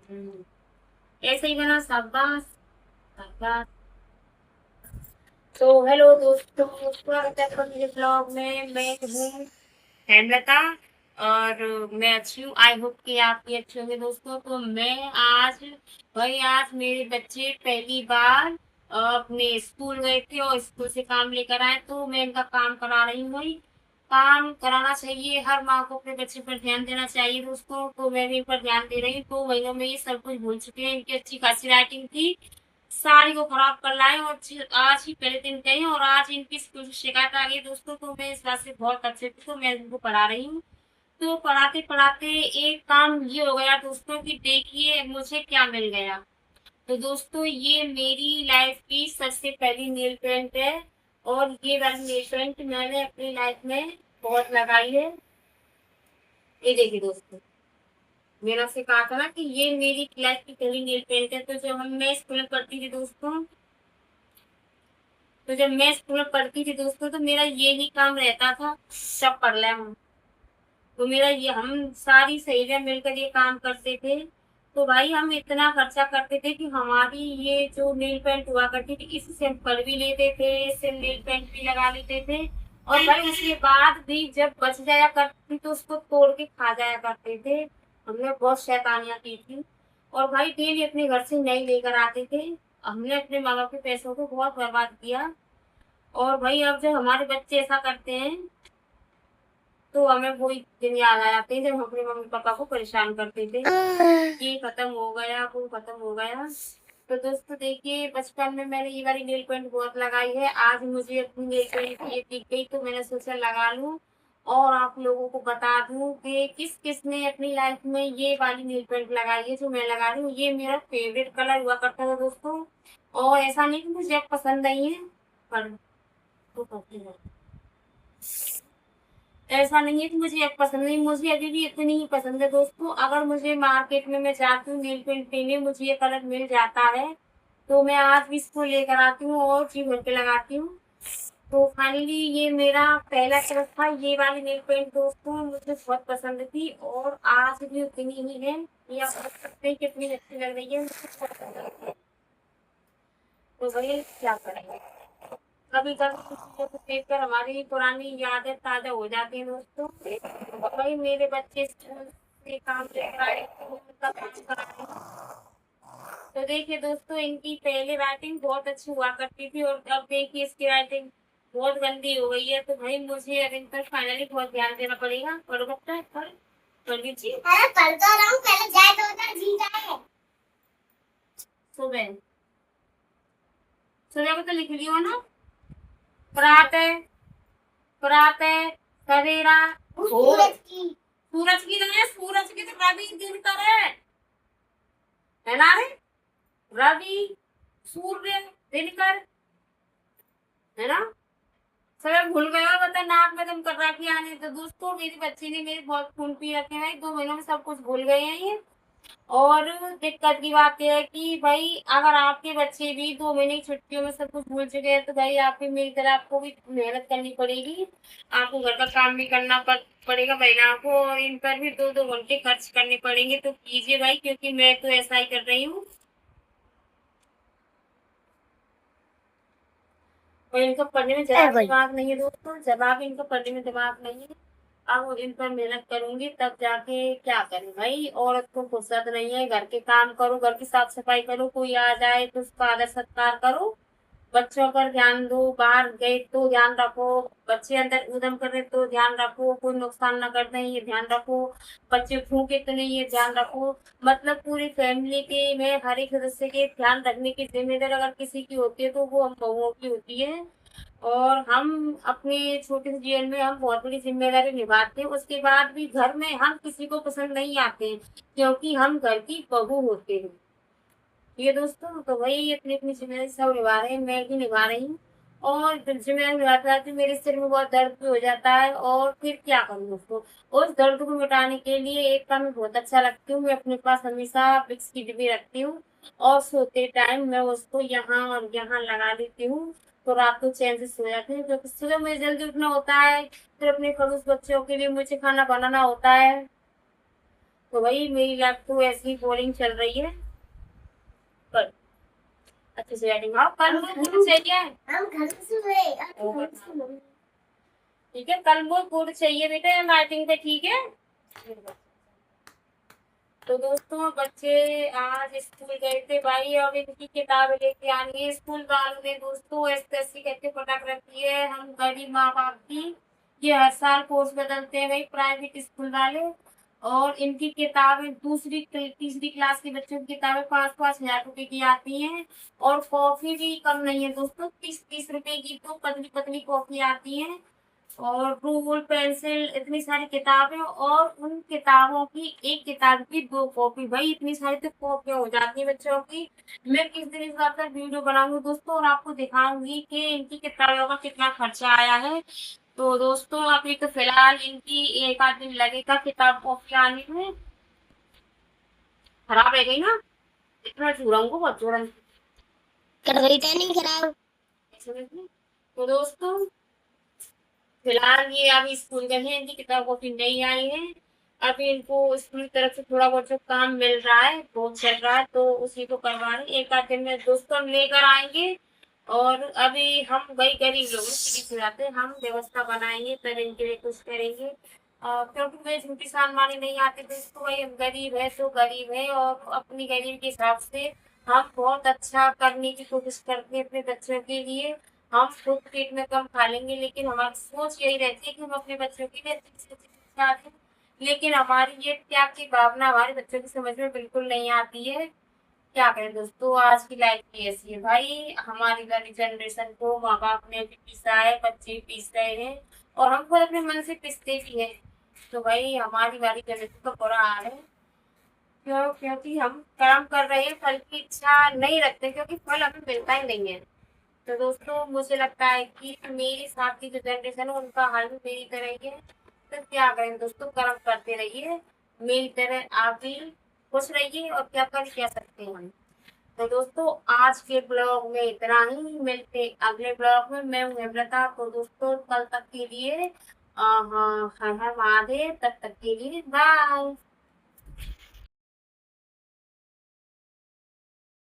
हम्म, ऐसे ही बना शाबाश शाबाश। तो हेलो दोस्तों, स्वागत है आपका मेरे ब्लॉग में। मैं हूँ हेमलता और मैं अच्छी हूँ। आई होप कि आप भी अच्छे होंगे दोस्तों। तो मैं आज आज मेरे बच्चे पहली बार अपने स्कूल गए थे और स्कूल से काम लेकर आए, तो मैं इनका काम करा रही हूँ। वही काम कराना चाहिए, हर माँ को अपने बच्चे पर ध्यान देना चाहिए दोस्तों। तो मैं भी इन पर ध्यान दे रही हूँ। तो वही में ये सब कुछ भूल चुके हैं। इनकी अच्छी खासी राइटिंग थी, सारी को खराब कर लाए और आज ही पहले दिन गए हैं और आज इनकी स्कूल से शिकायत आ गई दोस्तों। तो मैं इस बात से बहुत अच्छे थी, तो मैं इनको पढ़ा रही हूँ। तो पढ़ाते पढ़ाते एक काम ये हो गया दोस्तों कि देखिए मुझे क्या मिल गया। तो दोस्तों ये मेरी लाइफ की सबसे पहली नेल पेंट है और ये वाली नेल पेंट मैंने अपनी लाइफ में बहुत लगाई है। ये देखिए दोस्तों, मैंने आपसे कहा था ना कि ये मेरी लाइफ की पहली नेल पेंट है। तो जब मैं स्कूल में पढ़ती थी दोस्तों, तो जब मैं स्कूल में पढ़ती थी दोस्तों, तो मेरा ये ही काम रहता था, सब पढ़ ले हम। तो मेरा ये हम सारी सहेलियां मिलकर ये काम करते थे। तो भाई हम इतना खर्चा करते थे कि हमारी ये जो नील पेंट हुआ करती थी, इससे हम कर भी लेते थे, इससे नील पेंट भी लगा लेते थे। और भाई उसके बाद भी जब बच जाया करती तो उसको तोड़ के खा जाया करते थे। हमने बहुत शैतानियां की थी और भाई डेली अपने घर से नई लेकर आते थे। हमने अपने माँ बाप के पैसों को बहुत बर्बाद किया। और भाई अब जब हमारे बच्चे ऐसा करते हैं तो हमें वही दिन याद आ जाते हैं जब हम अपने मम्मी पापा को परेशान करते थे। ये खत्म हो गया, वो खत्म हो गया। तो दोस्तों देखिए, बचपन में मैंने ये वाली नेल पेंट बहुत लगाई है। आज मुझे अपनी नेल पेंट ये दिख गई तो मैंने सोचा लगा लूं और आप लोगों को बता दूं कि किस किस ने अपनी लाइफ में ये वाली नेल पेंट लगाई है जो मैं लगा रही हूँ। ये मेरा फेवरेट कलर हुआ करता था दोस्तों। और ऐसा नहीं कि मुझे अब पसंद नहीं है, पर तो करती है। ऐसा नहीं है कि मुझे अब पसंद नहीं, मुझे अभी भी इतनी ही पसंद है दोस्तों। अगर मुझे मार्केट में मैं जाती हूँ नेल पेंट लेने, मुझे ये कलर मिल जाता है तो मैं आज भी इसको लेकर आती हूँ और जी भर के लगाती हूँ। तो फाइनली ये मेरा पहला कलर था, ये वाली नेल पेंट दोस्तों मुझे बहुत पसंद थी और आज भी उतनी ही है। ये आप देख सकते हैं कितनी अच्छी लग रही है, मुझे बहुत पसंद है। तो वही क्या करेंगे, कभी कभी कुछ चीजों को देख कर हमारी पुरानी यादें ताजा हो जाती हैं दोस्तों। वही मेरे बच्चे स्कूल से काम लेकर आए तो उनका काम करा रही हूँ। तो देखिए दोस्तों, इनकी पहले राइटिंग बहुत अच्छी हुआ करती थी और अब देखिए इसकी राइटिंग बहुत गंदी हो गई है। तो भाई मुझे अब इन पर फाइनली बहुत ध्यान देना पड़ेगा। पढ़ो बच्चा, पढ़ लीजिए। अरे पढ़ तो रहा हूँ, पहले जाए तो उधर जी जाए। सुबह सुबह को तो लिख लियो ना, प्रातः प्रातः सवेरा सूरज की नहीं है, सूरज की तो रवि दिनकर है ना रे। रवि, सूर्य, दिनकर, है ना। सब भूल गए हो, बता नाक में दम कर रहा कि आने। तो दोस्तों मेरी बच्ची ने मेरे बहुत खून पी रखे हैं, 2 महीनों में सब कुछ भूल गए हैं ये। और दिक्कत की बात यह है कि भाई अगर आपके बच्चे भी 2 महीने की छुट्टियों में सब कुछ भूल चुके हैं तो भाई आपकी मेरी तरह आपको भी मेहनत करनी पड़ेगी। आपको घर का काम भी करना पड़ेगा महिलाओं को और इन पर भी 2-2 घंटे खर्च करने पड़ेंगे। तो कीजिए भाई, क्योंकि मैं तो ऐसा ही कर रही हूँ। और इनका पढ़ने में जरा भी दिमाग नहीं है दोस्तों, जरा भी इनका पढ़ने में दिमाग नहीं है। अब इन पर मेहनत करूंगी तब जाके क्या करूं भाई। औरत को फुर्सत नहीं है, घर के काम करो, घर की साफ सफाई करो, कोई आ जाए तो उसका आदर सत्कार करो, बच्चों पर ध्यान दो, बाहर गए तो ध्यान रखो, बच्चे अंदर उधम कर रहे तो ध्यान रखो, कोई नुकसान न कर दें ये ध्यान रखो, बच्चे भूखे तो नहीं ये ध्यान रखो। मतलब पूरी फैमिली के में हर एक सदस्य के ध्यान रखने की जिम्मेदारी अगर किसी की होती है तो वो हम बहुओं की होती है। और हम अपने छोटे से जीवन में हम बहुत बड़ी जिम्मेदारी निभाते हैं, उसके बाद भी घर में हम किसी को पसंद नहीं आते हैं क्योंकि हम घर की बहू होते हैं। ये दोस्तों तो वही अपनी अपनी जिम्मेदारी सब निभा रहे हैं, मैं भी निभा रही हूँ। और जिम्मेदारी निभाते निभाते मेरे सिर में बहुत दर्द भी हो जाता है और फिर क्या करूँ दोस्तों। उस दर्द को मिटाने के लिए एक काम मैं बहुत अच्छा रखती हूँ, मैं अपने पास हमेशा विक्स की डिब्बी रखती हूँ और सोते टाइम मैं उसको यहाँ और यहाँ लगा देती हूँ। तो रात को चैन से सो जाते हैं क्योंकि सुबह मुझे जल्दी उठना होता है, फिर अपने खड़ूस बच्चों के लिए मुझे खाना बनाना होता है। तो भाई मेरी लैब तो ऐसी बोरिंग चल रही है, पर अच्छे से बैटिंग। हाँ कल वो गुड़ चाहिए, हम घर से गए। ठीक है, कल वो गुड़ चाहिए बेटा बैटिंग पे, ठीक है। तो दोस्तों बच्चे आज स्कूल गए थे भाई, अब इनकी किताबें लेके आनी है। स्कूल वालों ने दोस्तों ऐसी करके पटक रखी है हम गरीब माँ बाप की। ये हर साल कोर्स बदलते हैं भाई प्राइवेट स्कूल वाले। और इनकी किताबें दूसरी तीसरी क्लास के बच्चों की किताबें 5-5 हजार रुपए की आती हैं। और कॉफी भी कम नहीं है दोस्तों, 30-30 रुपए की तो पतली पतली कॉफी आती है। और रूल पेंसिल इतनी सारी किताबें, और उन किताबों की एक किताब की 2 कॉपी। भाई इतनी सारी तो कॉपियां हो जाती है बच्चों की। मैं किस दिन इस बात पर वीडियो बनाऊंगी दोस्तों, और आपको दिखाऊंगी कि इनकी किताबों का कितना खर्चा आया है। तो दोस्तों अभी तो फिलहाल इनकी एक आध दिन लगेगा किताब कॉपी आने में। खराब है गई ना, इतना चूरंगू बहुत चूरंग कर गई थी नहीं खराब। तो दोस्तों फिलहाल ये अभी स्कूल गए हैं, इनकी किताब कॉपी नहीं आई है। अभी इनको स्कूल की तरफ से थोड़ा बहुत जो काम मिल रहा है वो चल रहा है, तो उसी को करवा रहे हैं। एक आध दिन में दोस्तों हम लेकर आएंगे। और अभी हम वही गरीब लोग हैं, सीधी सी बात है, हम व्यवस्था बनाएंगे तब इनके लिए कुछ करेंगे। क्योंकि मुझे झूठी सानमानी नहीं आती दोस्तों, भाई हम गरीब है तो गरीब है, और अपनी गरीब के हिसाब से हम बहुत अच्छा करने की कोशिश करते हैं अपने बच्चों के लिए। हम खुद पेट में कम खा लेंगे, लेकिन हमारी सोच यही रहती है कि हम अपने बच्चों के लिए अच्छी से अच्छी शिक्षा दें। लेकिन हमारी ये त्याग की भावना हमारे बच्चों की समझ में बिल्कुल नहीं आती है। क्या करें दोस्तों, आज की लाइफ की ऐसी है भाई। हमारी वाली जनरेशन को माँ बाप ने भी पीसा है, बच्चे पीस रहे हैं, और हम खुद अपने मन से पिसते भी हैं। तो भाई हमारी वाली जनरेशन का बुरा हाल है। क्योंकि हम काम कर रहे हैं, फल की इच्छा नहीं रखते, क्योंकि फल हमें मिलता ही नहीं है। तो दोस्तों मुझे लगता है कि मेरे साथ की जो जनरेशन है उनका हाल भी मेरी तरह ही है। तो क्या करें दोस्तों, कर्म करते रहिए, मेरी तरह आप भी खुश रहिए, और क्या कर क्या सकते हैं हम। तो दोस्तों आज के ब्लॉग में इतना ही, मिलते अगले ब्लॉग में। मैं हूँ हेमलता। तो दोस्तों कल तक के लिए हाँ, हर हर महादेव, तब तक के लिए बाय।